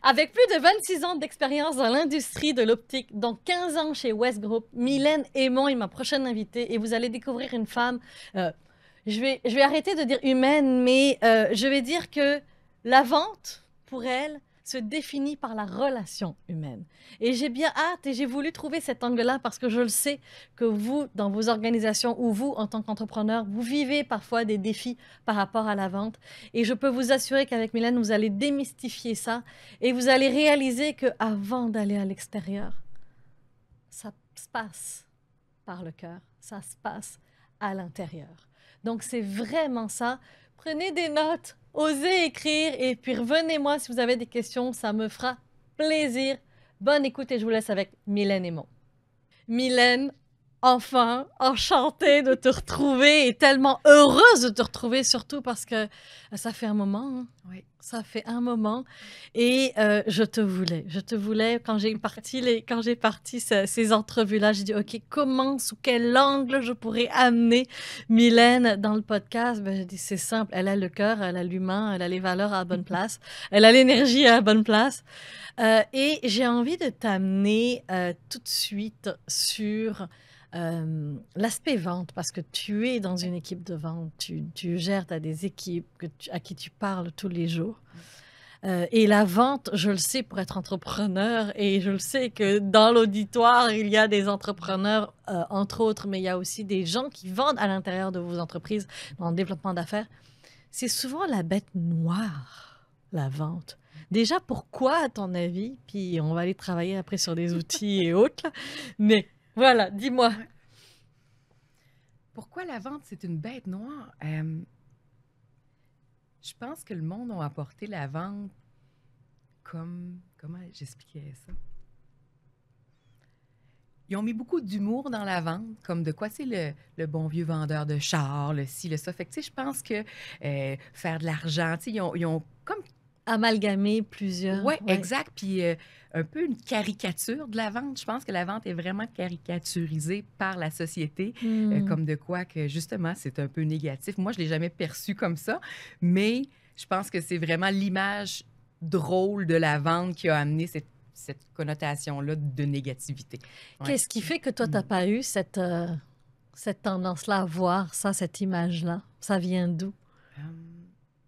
Avec plus de 26 ans d'expérience dans l'industrie de l'optique, dont 15 ans chez West Group, Mylène Aymon est ma prochaine invitée et vous allez découvrir une femme, euh, je vais arrêter de dire humaine, mais je vais dire que la vente, pour elle, se définit par la relation humaine. Et j'ai bien hâte et j'ai voulu trouver cet angle-là parce que je le sais que vous, dans vos organisations ou vous, en tant qu'entrepreneur, vous vivez parfois des défis par rapport à la vente. Et je peux vous assurer qu'avec Mylène, vous allez démystifier ça et vous allez réaliser que avant d'aller à l'extérieur, ça se passe par le cœur, ça se passe à l'intérieur. Donc, c'est vraiment ça. Prenez des notes, osez écrire et puis revenez-moi si vous avez des questions, ça me fera plaisir. Bonne écoute et je vous laisse avec Mylène Aymon. Mylène, enfin, enchantée de te retrouver et tellement heureuse de te retrouver, surtout parce que ça fait un moment. Hein? Oui. Ça fait un moment. Et je te voulais, quand j'ai parti ces entrevues-là, j'ai dit, OK, comment, sous quel angle je pourrais amener Mylène dans le podcast? Ben, j'ai dit, c'est simple, elle a le cœur, elle a l'humain, elle a les valeurs à la bonne place, elle a l'énergie à la bonne place. Et j'ai envie de t'amener tout de suite sur l'aspect vente, parce que tu es dans une équipe de vente, tu gères, tu as des équipes à qui tu parles tous les jours. Et la vente, je le sais pour être entrepreneur, et je le sais que dans l'auditoire, il y a des entrepreneurs, entre autres, mais il y a aussi des gens qui vendent à l'intérieur de vos entreprises dans le développement d'affaires. C'est souvent la bête noire, la vente. Déjà, pourquoi, à ton avis? Puis on va aller travailler après sur des outils et autres. Là. Mais voilà, dis-moi. Ouais. Pourquoi la vente, c'est une bête noire? Je pense que le monde a apporté la vente comme... Comment j'expliquais ça? Ils ont mis beaucoup d'humour dans la vente, comme de quoi c'est le bon vieux vendeur de char, le ci, le ça. Fait que, tu sais, je pense que faire de l'argent, tu sais, ils ont comme... Amalgamer plusieurs. Oui, Ouais. exact. Puis un peu une caricature de la vente. Je pense que la vente est vraiment caricaturisée par la société, comme de quoi que, justement, c'est un peu négatif. Moi, je ne l'ai jamais perçu comme ça, mais je pense que c'est vraiment l'image drôle de la vente qui a amené cette connotation-là de négativité. Ouais. Qu'est-ce qui fait que toi, tu n'as pas eu cette tendance-là à voir ça, cette image-là? Ça vient d'où?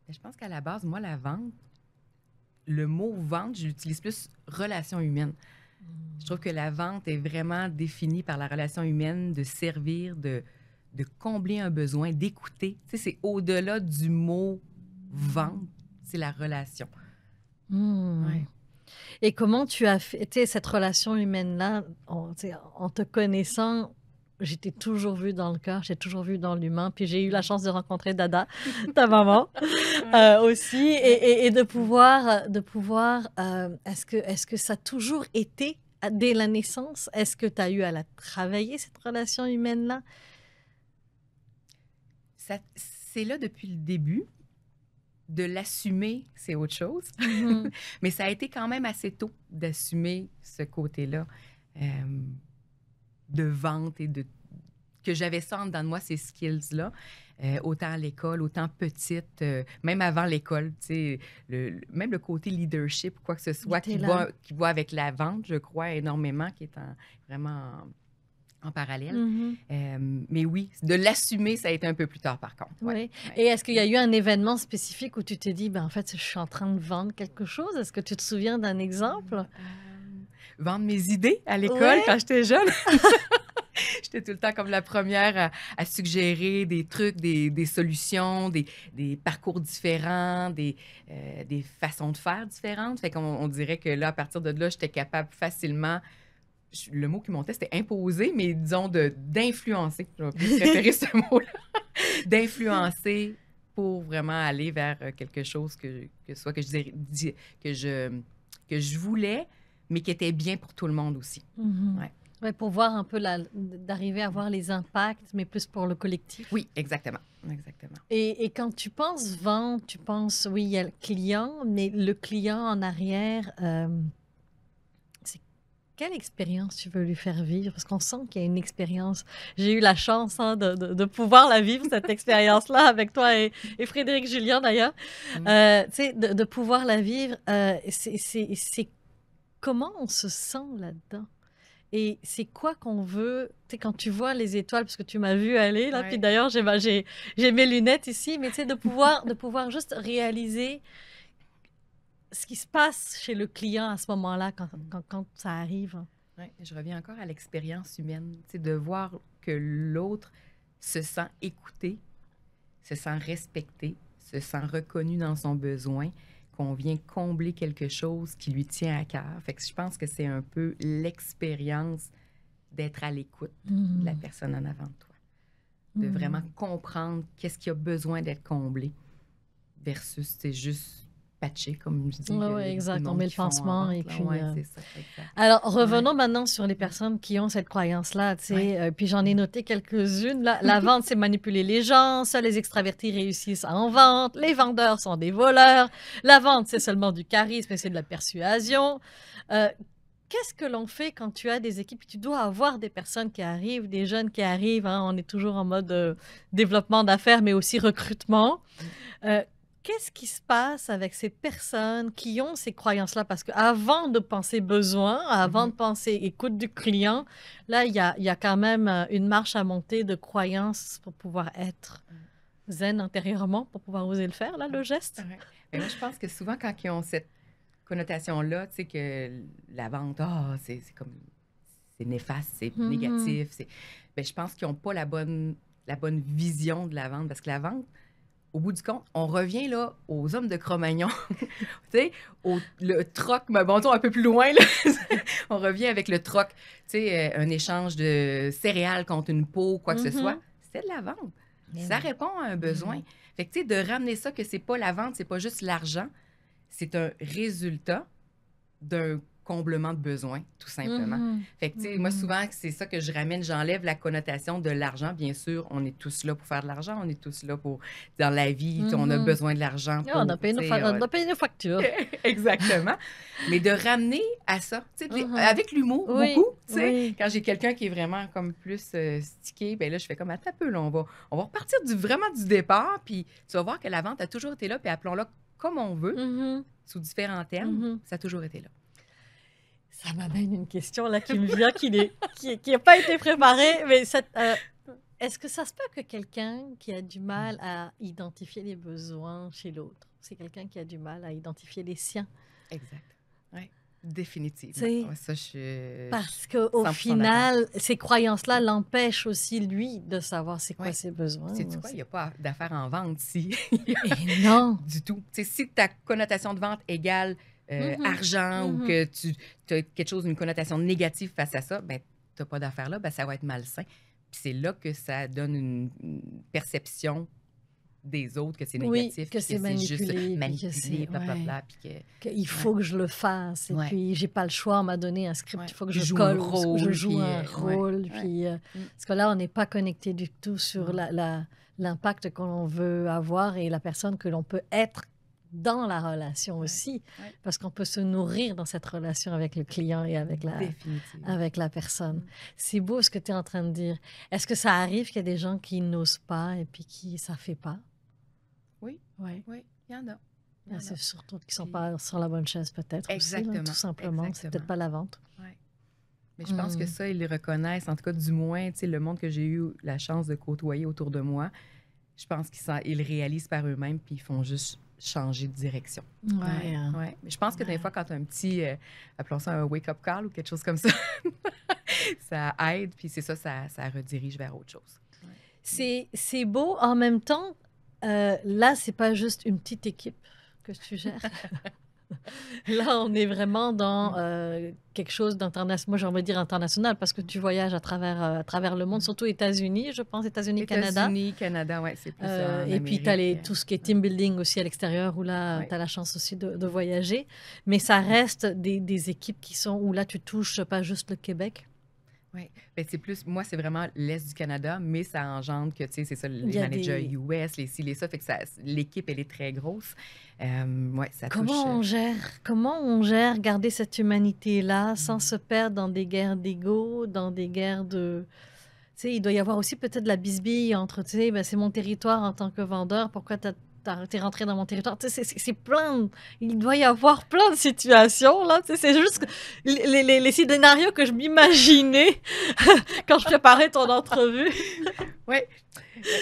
Je pense qu'à la base, moi, la vente, le mot vente, je l'utilise plus relation humaine. Je trouve que la vente est vraiment définie par la relation humaine, de servir, de combler un besoin, d'écouter. Tu sais, c'est au-delà du mot vente, c'est la relation. Ouais. Et comment tu as fait cette relation humaine-là, en te connaissant? J'étais toujours vue dans le cœur, j'ai toujours vu dans l'humain. Puis j'ai eu la chance de rencontrer Dada, ta maman, aussi, et de pouvoir, est-ce que ça a toujours été dès la naissance? Est-ce que tu as eu à la travailler, cette relation humaine-là? C'est là depuis le début. De l'assumer, c'est autre chose. Mais ça a été quand même assez tôt d'assumer ce côté-là de vente et que j'avais ça en dedans de moi, ces skills-là, autant à l'école, autant petite, même avant l'école, tu sais, même le côté leadership ou quoi que ce soit qui va avec la vente, je crois énormément, qui est vraiment en parallèle. Mais oui, de l'assumer, ça a été un peu plus tard, par contre. Oui. Ouais. Et est-ce qu'il y a eu un événement spécifique où tu t'es dit, ben, en fait, je suis en train de vendre quelque chose? Est-ce que tu te souviens d'un exemple? Vendre mes idées à l'école quand j'étais jeune. J'étais tout le temps comme la première à suggérer des trucs, des solutions, des parcours différents, des façons de faire différentes. Fait qu'on dirait que là, à partir de là, j'étais capable facilement... Le mot qui montait, c'était imposer, mais disons d'influencer. Je vais plus préférer ce mot-là. D'influencer pour vraiment aller vers quelque chose que je voulais, mais qui était bien pour tout le monde aussi. Ouais. Ouais, pour voir un peu d'arriver à voir les impacts, mais plus pour le collectif. Oui, exactement. Exactement. Et quand tu penses vente, tu penses, oui, il y a le client, mais le client en arrière, quelle expérience tu veux lui faire vivre? Parce qu'on sent qu'il y a une expérience. J'ai eu la chance de pouvoir la vivre, cette expérience-là, avec toi et Frédéric Julien, d'ailleurs. Tu sais, de pouvoir la vivre, c'est comment on se sent là-dedans? Et c'est quoi qu'on veut, tu sais, quand tu vois les étoiles, parce que tu m'as vu aller, là, puis Ouais. d'ailleurs, j'ai mes lunettes ici, mais tu sais, de pouvoir juste réaliser ce qui se passe chez le client à ce moment-là, quand ça arrive. Ouais, je reviens encore à l'expérience humaine, tu sais, de voir que l'autre se sent écouté, se sent respecté, se sent reconnu dans son besoin, qu'on vient combler quelque chose qui lui tient à cœur. Fait que je pense que c'est un peu l'expérience d'être à l'écoute de la personne en avant de toi, de vraiment comprendre qu'est-ce qui a besoin d'être comblé versus c'est juste patché, comme je dis. Oui, Il y a beaucoup de exact. On monde met le qui font en pansement vente, et là. puis... Ouais, c'est ça, exact. Alors, revenons maintenant sur les personnes qui ont cette croyance-là, tu sais, Ouais. puis j'en ai noté quelques-unes. La vente, c'est manipuler les gens, seuls les extravertis réussissent en vente, les vendeurs sont des voleurs, la vente, c'est seulement du charisme et c'est de la persuasion. Qu'est-ce que l'on fait quand tu as des équipes? Tu dois avoir des personnes qui arrivent, des jeunes qui arrivent, hein, on est toujours en mode développement d'affaires, mais aussi recrutement. Euh, Qu'est-ce qui se passe avec ces personnes qui ont ces croyances-là? Parce qu'avant de penser besoin, avant de penser écoute du client, là, il y a quand même une marche à monter de croyances pour pouvoir être zen intérieurement, pour pouvoir oser le faire, là, le geste. Ouais. Mais moi, je pense que souvent, quand ils ont cette connotation-là, tu sais, que la vente, c'est comme, c'est néfaste, c'est négatif, ben, je pense qu'ils n'ont pas la bonne vision de la vente. Parce que la vente, au bout du compte, on revient là aux hommes de Cro-Magnon, tu sais, le troc, mais bon, un peu plus loin, là, on revient avec le troc, tu sais, un échange de céréales contre une peau, quoi que ce soit. C'était de la vente. Ça répond à un besoin. Fait que, tu sais, de ramener ça, que c'est pas la vente, c'est pas juste l'argent, c'est un résultat d'un comblement de besoin, tout simplement. Fait que, tu sais, moi, souvent, c'est ça que je ramène. J'enlève la connotation de l'argent. Bien sûr, on est tous là pour faire de l'argent. On est tous là pour... Dans la vie, on a besoin de l'argent pour... On a payé nos factures. Exactement. Mais de ramener à ça, tu sais, avec l'humour, beaucoup, tu sais. Quand j'ai quelqu'un qui est vraiment comme plus stické, ben là, je fais comme, attends un peu, là, on va repartir vraiment du départ, puis tu vas voir que la vente a toujours été là, puis appelons-la comme on veut, sous différents termes, ça a toujours été là. Ça m'amène une question là qui me vient, qui n'a pas été préparée. Mais est-ce que ça se peut que quelqu'un qui a du mal à identifier les besoins chez l'autre, c'est quelqu'un qui a du mal à identifier les siens? Exact. Oui, définitivement. Ouais, ça, parce qu'au final, ces croyances-là l'empêchent aussi, lui, de savoir c'est quoi ses besoins. C'est quoi? Il n'y a pas d'affaires en vente ici. Non. Du tout. T'sais, si ta connotation de vente égale argent ou que tu as quelque chose, une connotation négative face à ça, ben, tu n'as pas d'affaires là, ben, ça va être malsain. Puis c'est là que ça donne une perception des autres que c'est négatif, que c'est juste manipulé, blablabla. Il faut que je le fasse. Et puis, j'ai pas le choix, on m'a donné un script, il faut que je colle, que je joue un rôle. Puis, parce que là, on n'est pas connecté du tout sur l'impact qu'on veut avoir et la personne que l'on peut être dans la relation aussi, parce qu'on peut se nourrir dans cette relation avec le client et avec la personne. C'est beau ce que tu es en train de dire. Est-ce que ça arrive qu'il y a des gens qui n'osent pas et puis qui ça fait pas? Oui, il y en a. C'est surtout qu'ils ne sont pas sur la bonne chaise peut-être. Exactement. Aussi, là, tout simplement. C'est peut-être pas la vente. Mais je pense que ça, ils le reconnaissent, en tout cas du moins, le monde que j'ai eu la chance de côtoyer autour de moi, je pense qu'ils le réalisent par eux-mêmes puis ils font juste changer de direction. Mais je pense que des fois, quand tu as un petit, appelons ça un wake-up call ou quelque chose comme ça, ça aide, puis c'est ça redirige vers autre chose. C'est beau. En même temps, là, c'est pas juste une petite équipe que tu gères. Là, on est vraiment dans quelque chose d'international. Moi, j'ai envie de dire international parce que tu voyages à travers le monde, surtout États-Unis, je pense, États-Unis, Canada. États-Unis, Canada, oui, c'est plus en et puis, tu as tout ce qui est team building aussi à l'extérieur où là, tu as la chance aussi de voyager. Mais ça reste des équipes qui sont où là, tu touches pas juste le Québec. Oui, ben, c'est plus, moi, c'est vraiment l'Est du Canada, mais ça engendre que, tu sais, c'est ça, Il les y a managers des... US, les ci, les ça, fait que ça, l'équipe, elle est très grosse. Oui, ça touche. Comment on gère garder cette humanité-là sans Mm. se perdre dans des guerres d'ego, dans des guerres de... Tu sais, il doit y avoir aussi peut-être de la bisbille entre, tu sais, ben, c'est mon territoire en tant que vendeur, pourquoi t'es rentré dans mon territoire? Tu sais, c'est plein il doit y avoir plein de situations, là. Tu sais, c'est juste que les scénarios que je m'imaginais quand je préparais ton entrevue. Oui,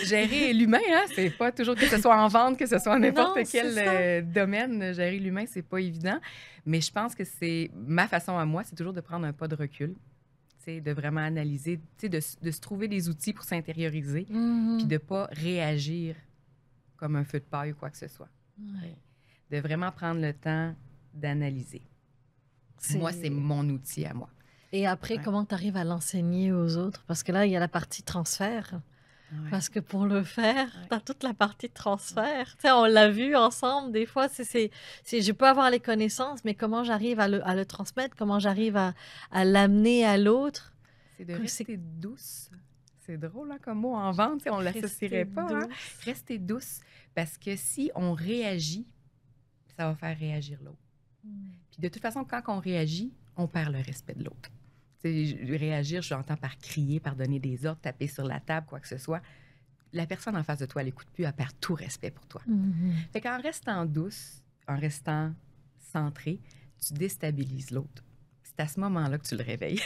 gérer l'humain, hein, c'est pas toujours que ce soit en vente, que ce soit en n'importe Non, c'est quel ça. domaine, gérer l'humain, c'est pas évident. Mais je pense que c'est ma façon à moi, c'est toujours de prendre un pas de recul, tu sais, de vraiment analyser, tu sais, de se trouver des outils pour s'intérioriser, puis Mhm. de pas réagir comme un feu de paille ou quoi que ce soit. Ouais. De vraiment prendre le temps d'analyser. Moi, c'est C'est... mon outil à moi. Et après, Ouais. comment tu arrives à l'enseigner aux autres? Parce que là, il y a la partie transfert. Ouais. Parce que pour le faire, Ouais. tu as toute la partie de transfert. Tu sais, on l'a vu ensemble, des fois, je peux avoir les connaissances, mais comment j'arrive à le transmettre, comment j'arrive à l'amener à l'autre. C'est de C'est rester douce. C'est drôle, hein, comme mot en vente, tu sais, on ne l'associerait rester pas. Hein? douce. Rester douce, parce que si on réagit, ça va faire réagir l'autre. Puis de toute façon, quand on réagit, on perd le respect de l'autre. Tu sais, réagir, j'entends par crier, par donner des ordres, taper sur la table, quoi que ce soit. La personne en face de toi, elle n'écoute plus, elle perd tout respect pour toi. Mhm. Fait qu'en restant douce, en restant centrée, tu déstabilises l'autre. C'est à ce moment-là que tu le réveilles.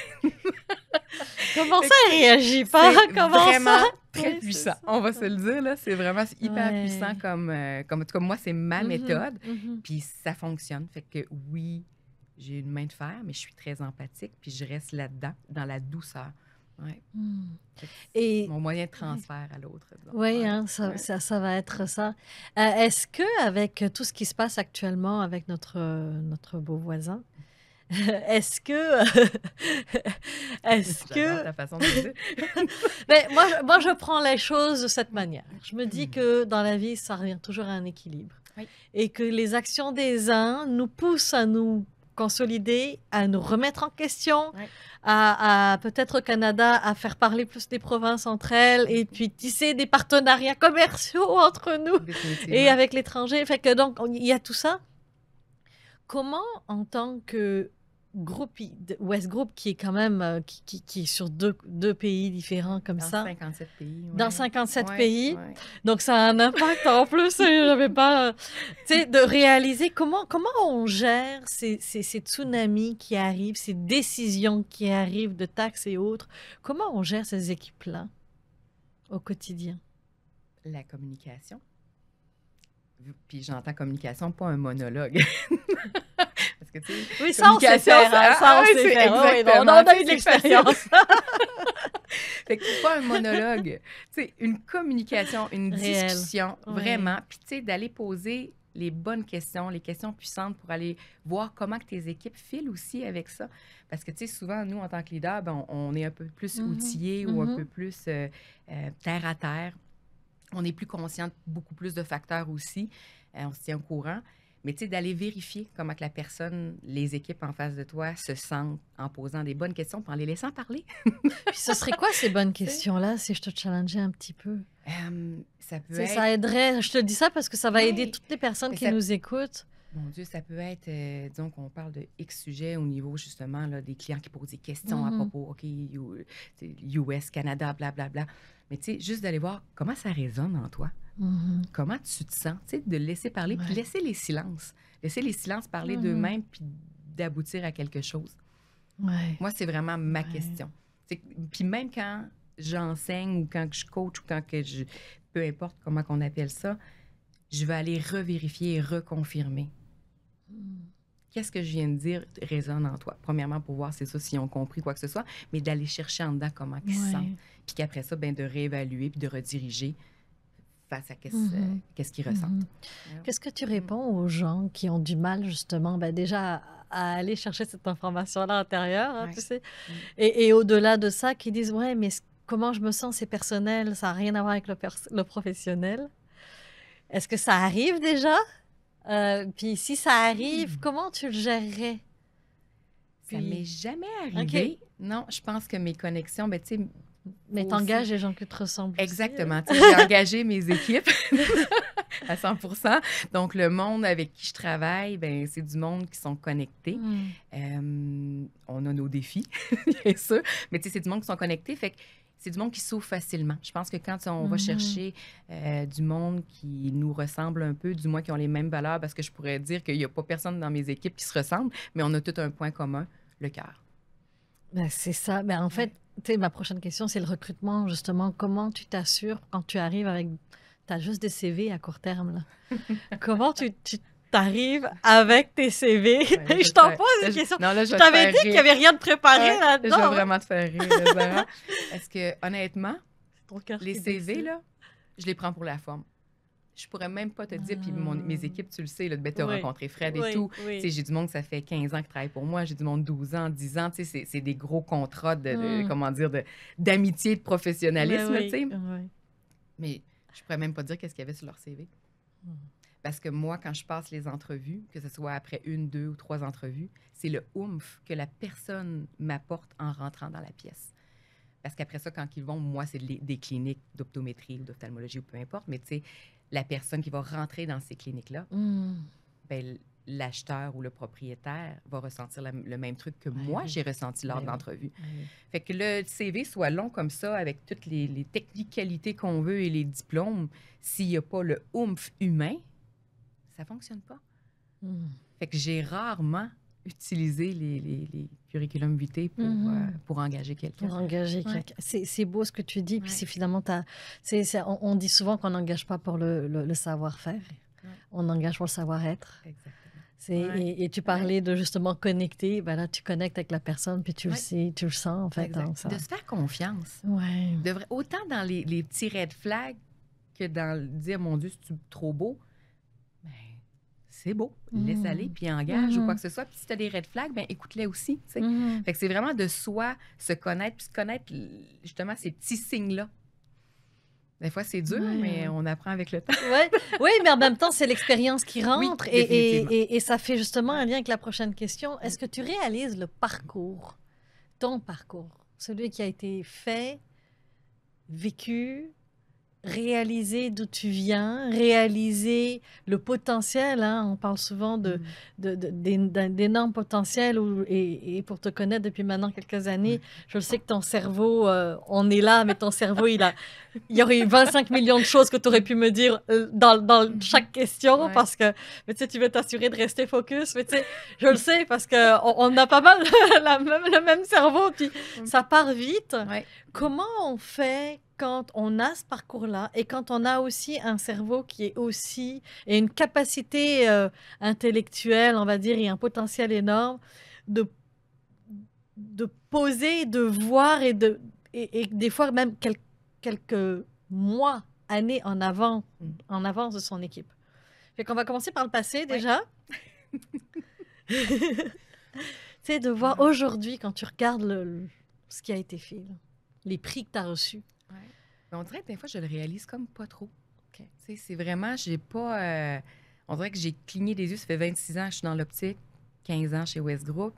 Comment Fait ça, que il réagit pas? c'est Comment vraiment ça? très Oui, c'est puissant. ça. On va se le dire, là. C'est vraiment hyper Ouais. puissant comme en tout cas, moi, c'est ma Mhm, méthode. mhm. Puis ça fonctionne. Fait que oui, j'ai une main de fer, mais je suis très empathique. Puis je reste là-dedans, dans la douceur. Ouais. Mm. Fait que Et c'est mon moyen de transfert à l'autre. disons. oui, Ouais. hein, Ouais. ça va être ça. Est-ce que avec tout ce qui se passe actuellement avec notre beau voisin, est-ce que est-ce J'adore que ta façon de le dire. mais moi je prends les choses de cette manière. Je me dis Mm. que dans la vie, ça revient toujours à un équilibre. Oui. Et que les actions des uns nous poussent à nous consolider, à nous remettre en question, Ouais. à peut-être au Canada, à faire parler plus des provinces entre elles et puis tisser des partenariats commerciaux entre nous et Définitivement. avec l'étranger. Fait que donc, il y a tout ça. Comment, en tant que groupe, West Group, qui est quand même qui est sur deux pays différents comme Dans ça, 57 pays. dans Ouais. 57 Ouais, pays, ouais. donc ça a un impact en plus, j'avais pas, tu sais, de réaliser comment on gère ces tsunamis qui arrivent, ces décisions qui arrivent de taxes et autres. Comment on gère ces équipes-là au quotidien? La communication. Puis j'entends communication, pas un monologue. Parce que, tu sais, Oui, ça, on sait communication, faire. Hein, ça, on oui, sait c'est faire. Oui, exactement, on a eu de c'est l'expérience. Fait que pas un monologue. Tu sais, une communication, une Réel. discussion, Ouais. vraiment. Puis, tu sais, d'aller poser les bonnes questions, les questions puissantes pour aller voir comment que tes équipes filent aussi avec ça. Parce que, tu sais, souvent, nous, en tant que leader, ben, on est un peu plus Mhm. outillés ou un Mhm. peu plus terre à terre. On est plus conscient de beaucoup plus de facteurs aussi. On se tient au courant. Mais tu sais, d'aller vérifier comment que la personne, les équipes en face de toi se sentent en posant des bonnes questions puis en les laissant parler. Puis ce serait quoi ces bonnes questions-là si je te challengeais un petit peu? Ça peut Tu sais, être... ça aiderait, je te dis ça parce que ça va Ouais. aider toutes les personnes Mais qui ça- nous écoutent. Mon Dieu, ça peut être, disons qu'on parle de X sujets au niveau justement là, des clients qui posent des questions à Mhm. propos, OK, US, Canada, blablabla. Mais tu sais, juste d'aller voir comment ça résonne en toi. Mhm. Comment tu te sens, tu sais, de laisser parler, puis Ouais. laisser les silences. Laisser les silences parler Mhm. d'eux-mêmes, puis d'aboutir à quelque chose. Ouais. Moi, c'est vraiment ma Ouais. question. Puis même quand j'enseigne ou quand je coach ou quand peu importe comment qu'on appelle ça, je vais aller revérifier et reconfirmer. Mhm. Qu'est-ce que je viens de dire résonne en toi? Premièrement, pour voir, c'est ça, s'ils ont compris quoi que ce soit, mais d'aller chercher en dedans comment ils se Ouais. sentent. Puis qu'après ça, ben, de réévaluer puis de rediriger face à Mhm. qu'est-ce qu'ils ressentent. Mhm. Ouais. Qu'est-ce que tu réponds aux gens qui ont du mal justement, ben déjà à aller chercher cette information-là intérieure, hein, Ouais. tu sais, Mm. et au-delà de ça, qui disent ouais, mais comment je me sens, c'est personnel, ça n'a rien à voir avec le professionnel. Est-ce que ça arrive déjà? Puis si ça arrive, comment tu le gérerais? Ça Puis... m'est jamais arrivé. Non, je pense que mes connexions, ben, tu sais... Mais t'engages les gens qui te ressemblent Exactement. Tu sais, j'ai engagé mes équipes à 100%. Donc, le monde avec qui je travaille, ben, c'est du monde qui sont connectés. On a nos défis, bien sûr. Mais tu sais, c'est du monde qui sont connectés. Fait que c'est du monde qui s'ouvre facilement. Je pense que quand on va chercher du monde qui nous ressemble un peu, du moins qui ont les mêmes valeurs, parce que je pourrais dire qu'il n'y a pas personne dans mes équipes qui se ressemble, mais on a tout un point commun, le cœur. Ben, c'est ça. Ben, en fait, tu sais, ma prochaine question, c'est le recrutement, justement. Comment tu t'assures quand tu arrives avec... Tu as juste des CV à court terme, là. Comment tu t'arrives avec tes CV? Ouais, Je t'en pose une question. Non, là, je t'avais dit qu'il n'y avait rien de préparé là-dedans. Je vais vraiment te faire rire, Zara. Parce que, honnêtement, les CV, là, je les prends pour la forme. Je pourrais même pas te dire, puis mes équipes, tu le sais, là, tu as rencontré Fred et tout. Tu sais, j'ai du monde, ça fait 15 ans qui travaille pour moi. J'ai du monde 12 ans, 10 ans. Tu sais, c'est des gros contrats comment dire, d'amitié, de professionnalisme, tu sais. Mais je pourrais même pas dire qu'est-ce qu'il y avait sur leur CV. Parce que moi, quand je passe les entrevues, que ce soit après 1, 2 ou 3 entrevues, c'est le oomph que la personne m'apporte en rentrant dans la pièce. Parce qu'après ça, quand ils vont, moi, c'est des cliniques d'optométrie ou d'ophtalmologie ou peu importe, mais tu sais, la personne qui va rentrer dans ces cliniques-là, ben, l'acheteur ou le propriétaire va ressentir le même truc que moi, j'ai ressenti lors de l'entrevue. Fait que le CV soit long comme ça, avec toutes les technicalités qu'on veut et les diplômes, s'il n'y a pas le oomph humain, ça ne fonctionne pas. Fait que j'ai rarement utilisé les curriculum vitae pour engager quelqu'un. Pour engager quelqu'un. C'est beau ce que tu dis, puis c'est finalement, on dit souvent qu'on n'engage pas pour le savoir-faire, on engage pour le savoir-être. Exactement. Et tu parlais de justement connecter, ben là, tu connectes avec la personne, puis tu le sais, tu le sens, en fait. Hein, de se faire confiance. Autant dans les petits red flags que dans dire, mon Dieu, c'est trop beau. Ben, c'est beau, laisse aller, puis engage ou quoi que ce soit. Puis si tu as des red flags, ben écoute-les aussi. Fait que c'est vraiment de soi se connaître, puis se connaître justement ces petits signes-là. Des fois, c'est dur, mais on apprend avec le temps. Oui, mais en même temps, c'est l'expérience qui rentre. Et ça fait justement un lien avec la prochaine question. Est-ce que tu réalises le parcours, ton parcours, celui qui a été fait, vécu, réaliser d'où tu viens, réaliser le potentiel, hein, on parle souvent d'énormes potentiels et pour te connaître depuis maintenant quelques années, je le sais que ton cerveau, on est là, mais ton cerveau, il y aurait eu 25 millions de choses que tu aurais pu me dire dans chaque question parce que mais, tu sais, tu veux t'assurer de rester focus, mais tu sais, je le sais parce qu'on a pas mal le même cerveau, puis ça part vite. Comment on fait quand on a ce parcours-là et quand on a aussi un cerveau qui est aussi et une capacité intellectuelle, on va dire, et un potentiel énorme de poser, de voir et des fois même quelques mois, années en avance de son équipe. Fait qu'on va commencer par le passé déjà. Tu sais, de voir aujourd'hui, quand tu regardes ce qui a été fait, là, les prix que tu as reçus. On dirait que des fois, je le réalise comme pas trop. C'est vraiment, j'ai pas... on dirait que j'ai cligné des yeux. Ça fait 26 ans que je suis dans l'optique, 15 ans chez West Group.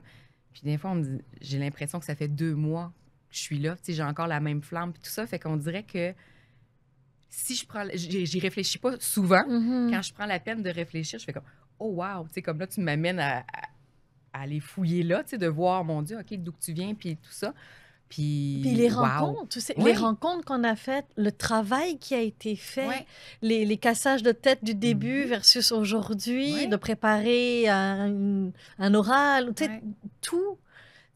Puis des fois, j'ai l'impression que ça fait 2 mois que je suis là. J'ai encore la même flamme puis tout ça. Fait qu'on dirait que si je prends... J'y réfléchis pas souvent. Quand je prends la peine de réfléchir, je fais comme, oh wow! Comme là, tu m'amènes à aller fouiller là, de voir, mon Dieu, OK, d'où que tu viens, puis tout ça. Puis les rencontres, tu sais, les rencontres qu'on a faites, le travail qui a été fait, les cassages de tête du début versus aujourd'hui, de préparer un oral, tu sais, tout,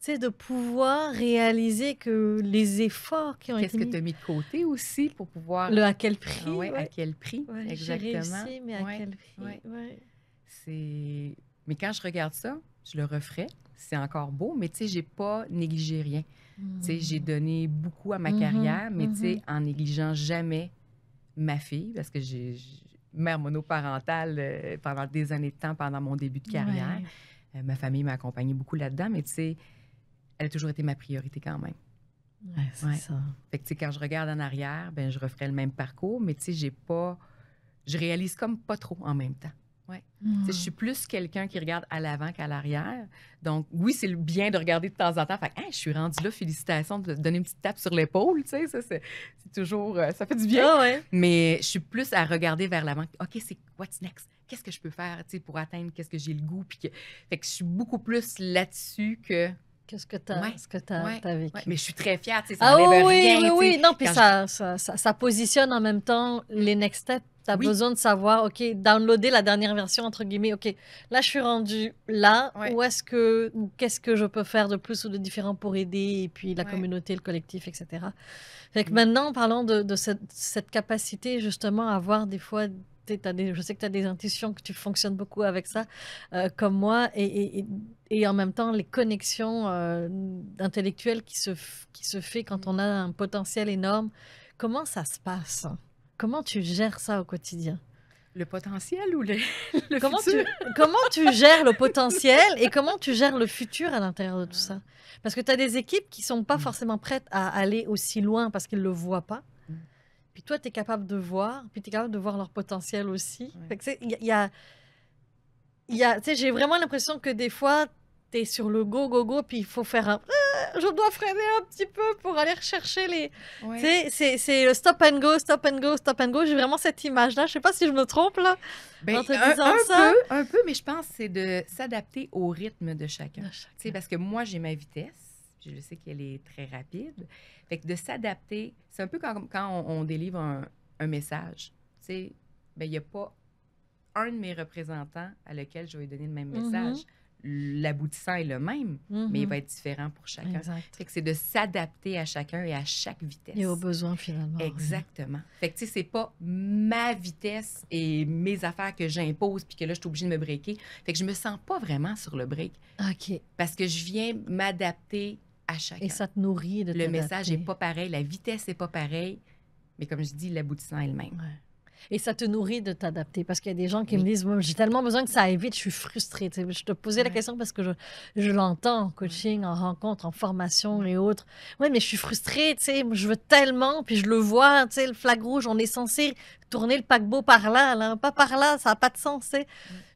tu sais, de pouvoir réaliser que les efforts qui ont été mis... Qu'est-ce que tu as mis de côté aussi pour pouvoir... Le à quel prix. À quel prix, exactement. J'ai réussi, mais à quel prix. Mais quand je regarde ça, je le referais. C'est encore beau, mais tu sais, j'ai pas négligé rien. Tu sais, j'ai donné beaucoup à ma carrière, mais tu sais, en négligeant jamais ma fille, parce que j'ai mère monoparentale pendant des années de temps, pendant mon début de carrière. Ma famille m'a accompagnée beaucoup là-dedans, mais tu sais, elle a toujours été ma priorité quand même. C'est ça. Fait que tu sais, quand je regarde en arrière, ben je referais le même parcours, mais tu sais, je réalise comme pas trop en même temps. Ouais. Je suis plus quelqu'un qui regarde à l'avant qu'à l'arrière. Donc, oui, c'est bien de regarder de temps en temps. Fait que, je suis rendue là, félicitations, de donner une petite tape sur l'épaule, ça, c'est toujours, ça fait du bien. Ah ouais. Mais je suis plus à regarder vers l'avant. OK, c'est what's next? Qu'est-ce que je peux faire, pour atteindre, qu'est-ce que j'ai le goût? Fait que je suis beaucoup plus là-dessus que... Qu'est-ce que tu as vécu? Mais je suis très fière, ça Ah n'enlève oui, rien. oui, oui. Non, puis Quand ça positionne en même temps les next steps. Tu as Oui. besoin de savoir, OK, downloader la dernière version, entre guillemets. OK, là, je suis rendue là. Ouais. Qu'est-ce que je peux faire de plus ou de différent pour aider, et puis la Ouais. communauté, le collectif, etc. Fait que maintenant, parlons de cette capacité, justement, à voir des fois... je sais que tu as des intuitions, que tu fonctionnes beaucoup avec ça, comme moi, et en même temps, les connexions intellectuelles qui se fait quand on a un potentiel énorme. Comment ça se passe? Comment tu gères ça au quotidien? Le potentiel ou le Comment futur? comment tu gères le potentiel et comment tu gères le futur à l'intérieur de tout ça? Parce que tu as des équipes qui sont pas forcément prêtes à aller aussi loin parce qu'ils ne le voient pas. Puis toi, tu es capable de voir, puis tu es capable de voir leur potentiel aussi. Ouais. Fait que, tu sais, j'ai vraiment l'impression que des fois, tu es sur le go, puis il faut faire un... je dois freiner un petit peu pour aller rechercher les... Ouais. Tu sais, c'est le stop and go, stop and go, stop and go. J'ai vraiment cette image-là. Je sais pas si je me trompe, là, en te disant ça. Un peu, mais je pense que c'est de s'adapter au rythme de chacun. Tu sais, parce que moi, j'ai ma vitesse. Je sais qu'elle est très rapide. Fait que de s'adapter, c'est un peu comme quand on délivre un message. Tu sais, il n'y a pas un de mes représentants à lequel je vais donner le même message. L'aboutissant est le même, mais il va être différent pour chacun. Exact. Fait que c'est de s'adapter à chacun et à chaque vitesse. Et aux besoins, finalement. Exactement. Fait que, tu sais, c'est pas ma vitesse et mes affaires que j'impose puis que là, je suis obligée de me breaker. Fait que je me sens pas vraiment sur le break. OK. Parce que je viens m'adapter à chacun. Et ça te nourrit de Le message n'est pas pareil, la vitesse n'est pas pareille, mais comme je dis, l'aboutissant est le même. Ouais. Et ça te nourrit de t'adapter parce qu'il y a des gens qui me disent moi, j'ai tellement besoin que ça aille vite, je suis frustrée. Tu sais, je te posais la question parce que je l'entends en coaching, en rencontre, en formation et autres. Oui, mais je suis frustrée, tu sais, je veux tellement, puis je le vois, tu sais, le flag rouge, on est censé tourner le paquebot par là, pas par là, ça n'a pas de sens, tu sais.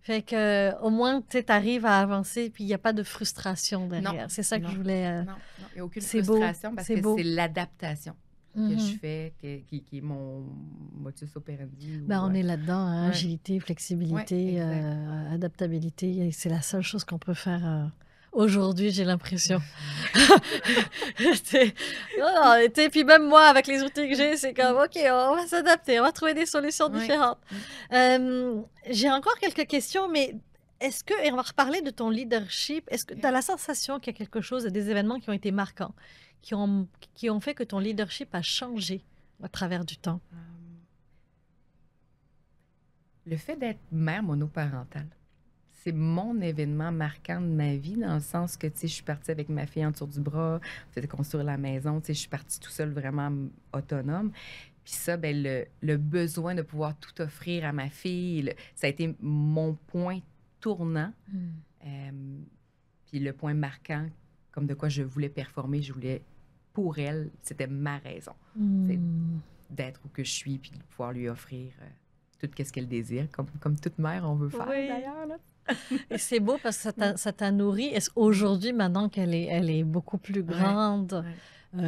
Fait que au moins, tu arrives à avancer, puis il n'y a pas de frustration derrière. C'est ça que je voulais... Non, il n'y a aucune c'est frustration beau, parce c'est que beau. c'est l'adaptation que je fais, qui est mon modus operandi. On est là-dedans, hein, Ouais. agilité, flexibilité, Ouais, adaptabilité. Et c'est la seule chose qu'on peut faire aujourd'hui, j'ai l'impression. Puis même moi, avec les outils que j'ai, c'est comme, OK, on va s'adapter, on va trouver des solutions Ouais. différentes. J'ai encore quelques questions, mais est-ce que, et on va reparler de ton leadership, est-ce que tu as la sensation qu'il y a quelque chose, des événements qui ont été marquants, qui ont fait que ton leadership a changé à travers du temps? Le fait d'être mère monoparentale, c'est mon événement marquant de ma vie, dans le sens que, tu sais, je suis partie avec ma fille en dessous du bras, on faisait construire la maison, tu sais, je suis partie tout seule, vraiment autonome. Puis ça, le besoin de pouvoir tout offrir à ma fille, ça a été mon point tournant. Puis le point marquant, comme de quoi je voulais performer, je voulais, pour elle, c'était ma raison, d'être où que je suis, puis de pouvoir lui offrir tout ce qu'elle désire, comme toute mère, on veut faire, d'ailleurs, là. Et c'est beau parce que ça t'a nourri. Est-ce aujourd'hui, maintenant qu'elle est beaucoup plus grande,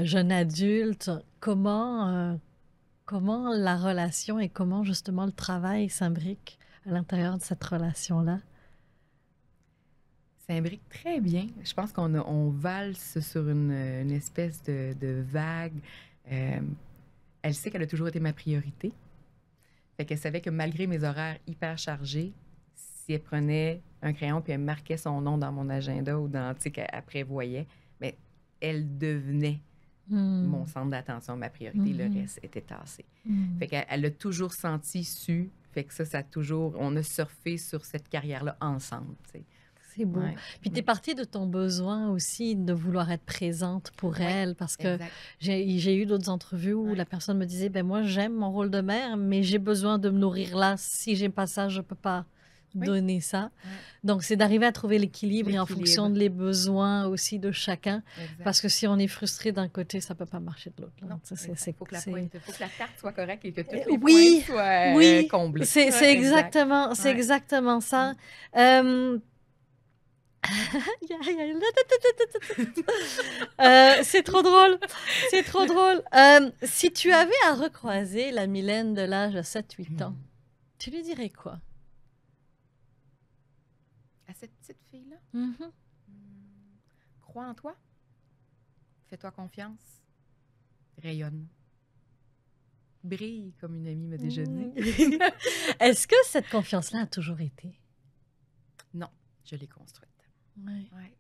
jeune adulte, comment la relation et comment justement le travail s'imbrique à l'intérieur de cette relation-là? S'imbrique très bien. Je pense on valse sur une espèce de vague. Elle sait qu'elle a toujours été ma priorité. Fait qu'elle savait que malgré mes horaires hyper chargés, si elle prenait un crayon puis elle marquait son nom dans mon agenda ou dans, tu sais, qu'elle prévoyait, mais elle devenait mon centre d'attention, ma priorité. Le reste était tassé. Fait qu'elle a toujours senti, su. Fait que ça a toujours... On a surfé sur cette carrière-là ensemble, tu sais. C'est beau. Puis tu es partie de ton besoin aussi de vouloir être présente pour elle, parce que j'ai eu d'autres entrevues où la personne me disait, ben moi j'aime mon rôle de mère, mais j'ai besoin de me nourrir là. Si j'aime pas ça, je peux pas Oui. donner ça. Ouais. Donc, c'est d'arriver à trouver l'équilibre et en fonction L'équilibre. des besoins aussi de chacun. Exact. Parce que si on est frustré d'un côté, ça peut pas marcher de l'autre. là. Non, Ça, exact. Faut que la tarte soit correcte et que tous les Oui, points soient oui, comblés. c'est Ouais, exact. exactement, c'est Ouais. exactement ça. C'est trop drôle, c'est trop drôle. Si tu avais à recroiser la Mylène de l'âge de 7-8 ans, tu lui dirais quoi? À cette petite fille-là, Mhm. crois en toi, fais-toi confiance, rayonne. Brille, comme une amie m'a déjà dit. Est-ce que cette confiance-là a toujours été? Non, je l'ai construite. Ouais. Ouais.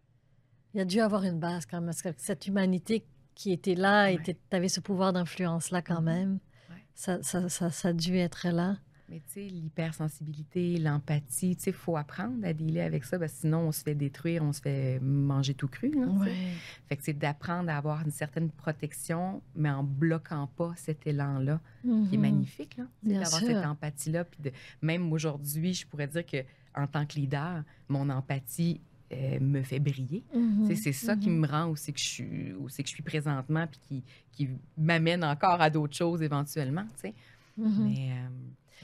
Il y a dû avoir une base quand même, parce que cette humanité qui était là, et Ouais. tu avais ce pouvoir d'influence-là quand Mhm. même. Ouais. Ça a dû être là. Mais tu sais, l'hypersensibilité, l'empathie, tu sais, il faut apprendre à dealer avec ça, parce que sinon, on se fait détruire, on se fait manger tout cru. Là, tu sais. Ouais. Fait que c'est d'apprendre à avoir une certaine protection, mais en bloquant pas cet élan-là, qui est Mhm. magnifique, là, tu sais, Bien d'avoir sûr. cette empathie-là. Puis même aujourd'hui, je pourrais dire que en tant que leader, mon empathie me fait briller. Mhm. Tu sais, c'est ça qui me rend où c'est que je suis présentement, puis qui m'amène encore à d'autres choses éventuellement, tu sais. Mhm. Mais,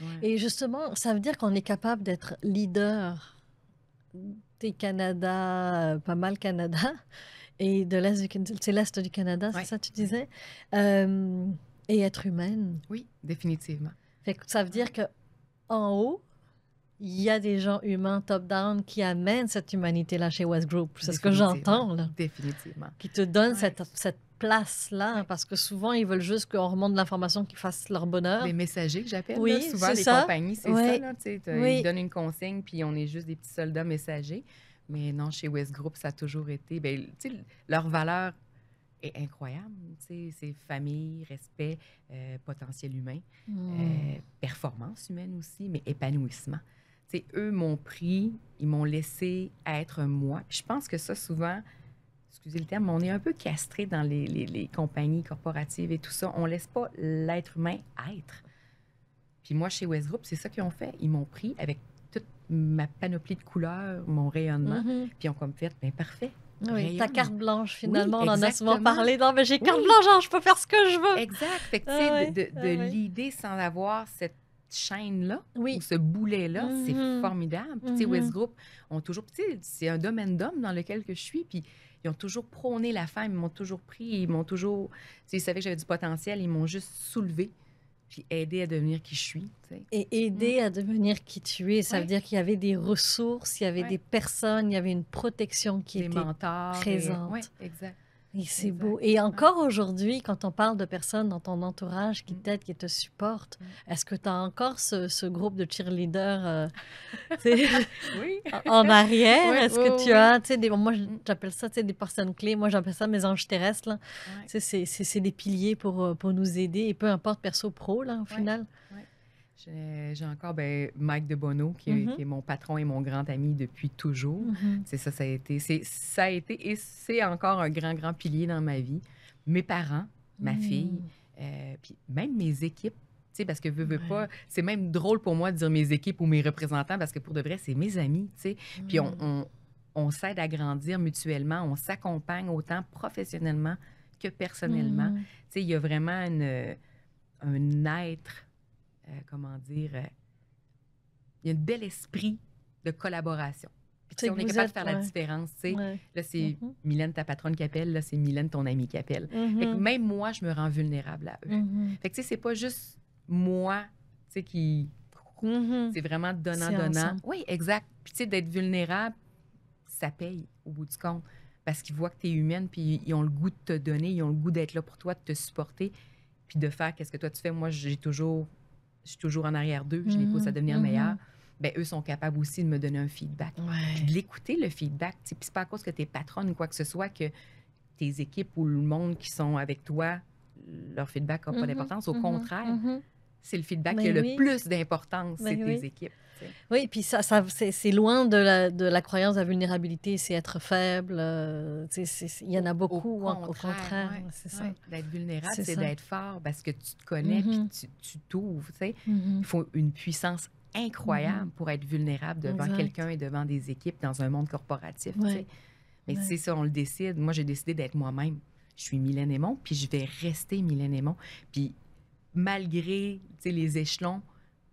ouais. Et justement, ça veut dire qu'on est capable d'être leader des Canada, pas mal Canada, et de l'Est c'est l'Est du Canada, c'est Ouais. ça tu disais, et être humaine. Oui, définitivement. Fait que ça veut dire que en haut, il y a des gens humains top-down qui amènent cette humanité-là chez West Group. C'est ce que j'entends, là. Définitivement. Qui te donnent Ouais. cette place-là, Ouais. parce que souvent, ils veulent juste qu'on remonte de l'information qui fasse leur bonheur. Les messagers que j'appelle, Oui, là, souvent, c'est les ça. compagnies, c'est Ouais. ça. Là, tu sais, Oui. Ils donnent une consigne, puis on est juste des petits soldats messagers. Mais non, chez West Group, ça a toujours été... Ben, tu sais, leur valeur est incroyable. Tu sais, c'est famille, respect, potentiel humain, performance humaine aussi, mais épanouissement. Tu sais, eux m'ont pris, ils m'ont laissé être moi. Puis je pense que ça, souvent, excusez le terme, mais on est un peu castré dans les compagnies corporatives et tout ça. On ne laisse pas l'être humain être. Puis moi, chez West Group, c'est ça qu'ils ont fait. Ils m'ont pris avec toute ma panoplie de couleurs, mon rayonnement, Mhm. puis ils ont comme fait, bien parfait. Oui, ta Rayonne. carte blanche, finalement, Oui, on en a souvent exactement. parlé. Non, mais j'ai carte Oui. blanche, genre, je peux faire ce que je veux. Exact. Fait que, tu Ah sais, ouais, de ah ouais. l'idée sans avoir cette chaîne-là, Oui. ou ce boulet-là, c'est Mhm. formidable. Puis, tu sais, Mhm. West Group ont toujours... Tu sais, c'est un domaine d'hommes dans lequel que je suis, puis ils ont toujours prôné la femme, ils m'ont toujours pris, ils m'ont toujours... Tu sais, ils savaient que j'avais du potentiel, ils m'ont juste soulevé, puis aidé à devenir qui je suis, tu sais. Et aider à devenir qui tu es, ça veut Ouais. dire qu'il y avait des ressources, il y avait Ouais. des personnes, il y avait une protection qui Des était mentors. présente. Oui, exact. Et c'est Exact. beau. Et encore aujourd'hui, quand on parle de personnes dans ton entourage qui Mm. t'aident, qui te supportent, Mm. est-ce que tu as encore ce groupe de cheerleaders tu sais, Oui. en arrière? Ouais, Est-ce que ouais, tu ouais. as, tu sais, moi Mm. j'appelle ça, tu sais, des personnes clés, moi j'appelle ça mes anges terrestres, là. Ouais. Tu sais, c'est des piliers pour nous aider, et peu importe perso pro, là, au Ouais. final. J'ai encore Mike de Bono, qui est mon patron et mon grand ami depuis toujours. Mhm. C'est ça, ça a été et c'est encore un grand, grand pilier dans ma vie. Mes parents, ma fille, puis même mes équipes. Tu sais, parce que veux Ouais. pas, c'est même drôle pour moi de dire mes équipes ou mes représentants, parce que pour de vrai, c'est mes amis, tu sais. Puis on s'aide à grandir mutuellement, on s'accompagne autant professionnellement que personnellement. Mhm. Tu sais, il y a vraiment un être, comment dire, il y a un bel esprit de collaboration. Puis, tu sais, C'est on que est vous capable de êtes, faire la ouais. différence, tu sais. Ouais. Là, c'est Mhm. Mylène, ta patronne, qui appelle. Là, c'est Mylène, ton amie, qui appelle. Mhm. Fait que même moi, je me rends vulnérable à eux. Mhm. Fait que, tu sais, c'est pas juste moi, tu sais, qui... Mhm. C'est vraiment C'est donnant-donnant. ensemble. Oui, exact. Puis, tu sais, d'être vulnérable, ça paye au bout du compte. Parce qu'ils voient que tu es humaine, puis ils ont le goût de te donner, ils ont le goût d'être là pour toi, de te supporter, puis de faire qu'est-ce que toi tu fais. Moi, je suis toujours en arrière d'eux, je les pousse à devenir meilleurs. Bien, eux sont capables aussi de me donner un feedback. Puis Ouais. de l'écouter, le feedback. Puis c'est pas à cause que tu es patronne ou quoi que ce soit que tes équipes ou le monde qui sont avec toi, leur feedback n'a pas d'importance. Au contraire, Mhm. c'est le feedback Ben qui a oui. le plus d'importance, Ben c'est oui. tes équipes. Tu sais. Oui, puis c'est loin de la croyance de la vulnérabilité, c'est être faible. Il y en a beaucoup, au contraire. ouais, C'est ça. ouais. D'être vulnérable, C'est c'est ça. d'être fort parce que tu te connais puis tu t'ouvres. Tu sais. Mhm. Il faut une puissance incroyable pour être vulnérable devant Exact. quelqu'un et devant des équipes dans un monde corporatif. tu Ouais. sais. Mais Ouais. c'est ça, on le décide. Moi, j'ai décidé d'être moi-même. Je suis Mylène Aymon, puis je vais rester Mylène Aymon. Puis malgré tu sais, les échelons,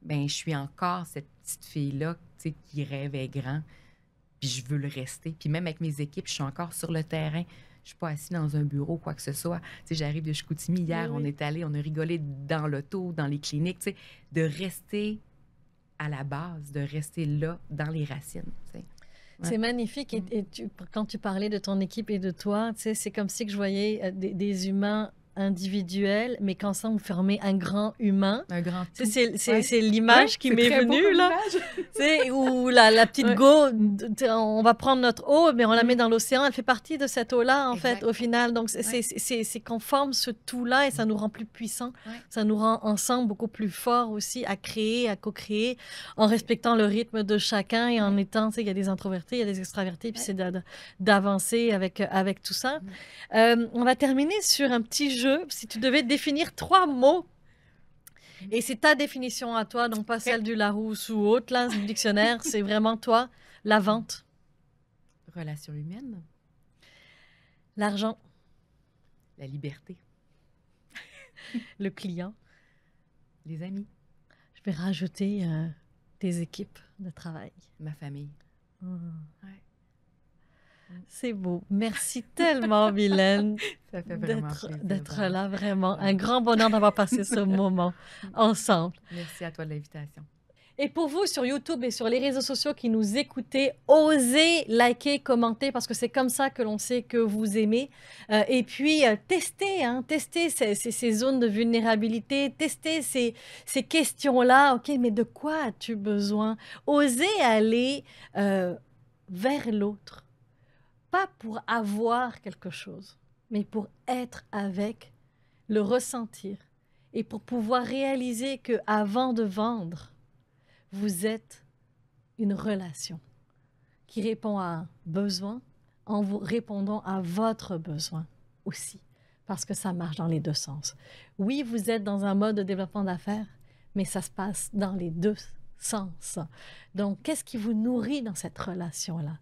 ben je suis encore cette petite fille-là tu sais, qui rêvait grand. Puis je veux le rester. Puis même avec mes équipes, je suis encore sur le terrain. Je suis pas assise dans un bureau, quoi que ce soit. Tu sais, j'arrive de Chicoutimi. Hier, Oui, oui. on est allé, on a rigolé dans l'auto, dans les cliniques. Tu sais, de rester à la base, de rester là, dans les racines. tu sais. C'est magnifique. Et quand tu parlais de ton équipe et de toi, tu sais, c'est comme si que je voyais des humains individuels, mais qu'ensemble, vous formez un grand humain. Un grand Tu tout. sais, c'est Ouais. l'image Ouais, qui c'est m'est très beau venue, comme là. image. Tu sais, où la petite Ouais. go, on va prendre notre eau, mais on la met dans l'océan. Elle fait partie de cette eau-là, en fait, Exact. au final. Donc, Ouais. c'est qu'on forme ce tout-là et ça nous rend plus puissants. Ouais. Ça nous rend ensemble beaucoup plus forts aussi à créer, à co-créer, en respectant le rythme de chacun et en étant, tu sais, il y a des introvertis, il y a des extravertis, puis Ouais. c'est d'avancer avec tout ça. On va terminer sur un petit jeu. Si tu devais définir 3 mots, et c'est ta définition à toi, donc pas celle du Larousse ou autre, là, du dictionnaire, c'est vraiment toi, la vente, Relation humaine, l'argent, la liberté, le client. les amis, Je vais rajouter tes équipes de travail. ma famille. Ouais. C'est beau. Merci tellement, Mylène, Ça fait vraiment plaisir. d'être Val. là, vraiment. Ouais. Un grand bonheur d'avoir passé ce moment ensemble. Merci à toi de l'invitation. Et pour vous, sur YouTube et sur les réseaux sociaux qui nous écoutez, osez liker, commenter, parce que c'est comme ça que l'on sait que vous aimez. Et puis, testez ces zones de vulnérabilité, testez ces questions-là. OK, mais de quoi as-tu besoin? Osez aller vers l'autre, pas pour avoir quelque chose, mais pour être avec, le ressentir, et pour pouvoir réaliser que avant de vendre, vous êtes une relation qui répond à un besoin en vous répondant à votre besoin aussi, parce que ça marche dans les deux sens. Oui, vous êtes dans un mode de développement d'affaires, mais ça se passe dans les deux sens. Donc, qu'est-ce qui vous nourrit dans cette relation-là?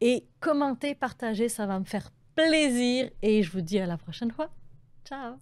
Et commentez, partagez, ça va me faire plaisir et je vous dis à la prochaine fois. Ciao!